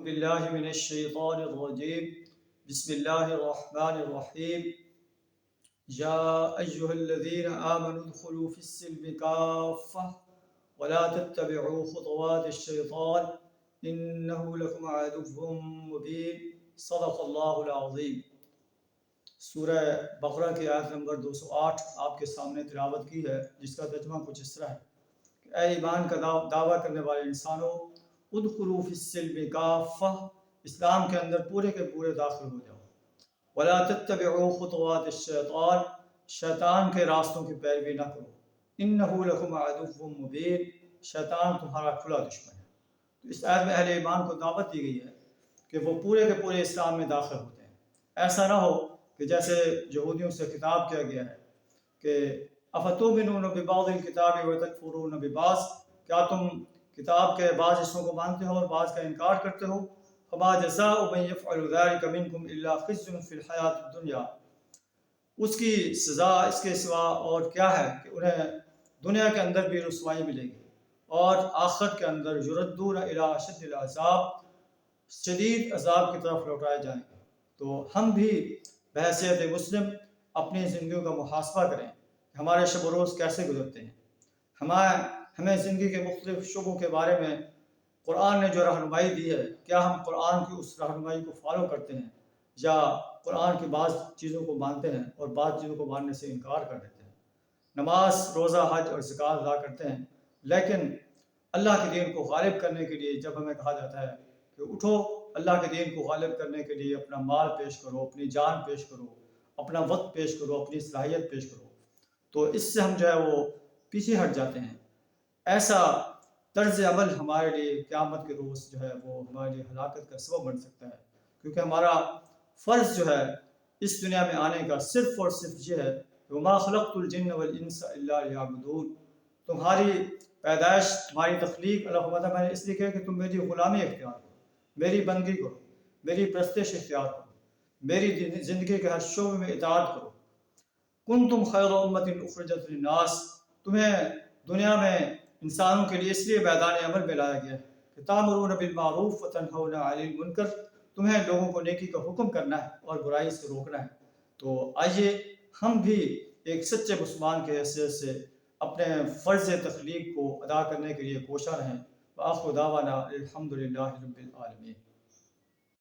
باللہ من الشیطان الرجیم بسم اللہ الرحمن الرحیم یا ایہا الذین آمنوا ادخلوا فی السلم کافہ ولا تتبعوا خطوات الشیطان انہ لکم عدو مبین صدق اللہ العظیم۔ سورہ بقرہ کی آیت نمبر 208 آپ کے سامنے تلاوت کی ہے، جس کا ترجمہ کچھ اس طرح ہے کہ اے ایمان کا دعویٰ کرنے والے انسانوں، ادخلوا فی السلم کافہ، اسلام کے اندر پورے کے پورے داخل ہو جاؤ۔ ولا تتبعوا خطوات الشیطان، شیطان کے راستوں کی پیروی نہ کرو۔ انہ لکم عدو مبین، شیطان تمہارا کھلا دشمن ہے۔ تو اس آیت میں اہل ایمان کو دعوت دی گئی ہے کہ وہ پورے کے پورے اسلام میں داخل ہوتے ہیں۔ ایسا نہ ہو کہ جیسے یہودیوں سے خطاب کیا گیا ہے کہ افتؤمنون ببعض الکتاب وتکفرون ببعض، کیا تم کتاب کے بعض حصوں کو مانتے ہو اور بعض کا انکار کرتے ہو؟ فما جزاء من يفعل ذلك منكم الا خزي في الحیات الدنیا، اس کی سزا اس کے سوا اور کیا ہے کہ انہیں دنیا کے اندر بھی رسوائی ملے گی اور آخرت کے اندر یردون الی اشد العذاب، شدید عذاب کی طرف لوٹائے جائیں گے۔ تو ہم بھی بحیثیت مسلم اپنی زندگیوں کا محاسبہ کریں کہ ہمارے شب و روز کیسے گزرتے ہیں۔ ہمیں زندگی کے مختلف شعبوں کے بارے میں قرآن نے جو رہنمائی دی ہے، کیا ہم قرآن کی اس رہنمائی کو فالو کرتے ہیں یا قرآن کی بعض چیزوں کو مانتے ہیں اور بعض چیزوں کو ماننے سے انکار کر دیتے ہیں۔ نماز، روزہ، حج اور زکوٰۃ ادا کرتے ہیں، لیکن اللہ کے دین کو غالب کرنے کے لیے جب ہمیں کہا جاتا ہے کہ اٹھو اللہ کے دین کو غالب کرنے کے لیے اپنا مال پیش کرو، اپنی جان پیش کرو، اپنا وقت پیش کرو، اپنی صلاحیت پیش کرو، تو اس سے ہم جو ہے وہ پیچھے ہٹ جاتے ہیں۔ ایسا طرز عمل ہمارے لیے قیامت کے روز جو ہے وہ ہمارے لیے ہلاکت کا سبب بن سکتا ہے، کیونکہ ہمارا فرض جو ہے اس دنیا میں آنے کا صرف اور صرف یہ ہے کہ وما خلقت الجن والانس الا لیعبدون، تمہاری پیدائش، تمہاری تخلیق اللہ تعالیٰ میں نے اس لیے کیا کہ تم میری غلامی اختیار کرو، میری بندگی کرو، میری پرستش اختیار کرو، میری زندگی کے ہر شعبے میں اطاعت کرو۔ کنتم خیر امۃ اخرجت للناس، تمہیں دنیا میں انسانوں کے لیے اس لیے میدان عمل میں لایا گیا ہے کہ تأمرون بالمعروف وتنہون عن المنکر، تمہیں لوگوں کو نیکی کا حکم کرنا ہے اور برائی سے روکنا ہے۔ تو آئیے ہم بھی ایک سچے مسلمان کے حیثیت سے اپنے فرض تخلیق کو ادا کرنے کے لیے کوشاں رہیں۔ وآخر دعوانا الحمد للہ رب العالمین۔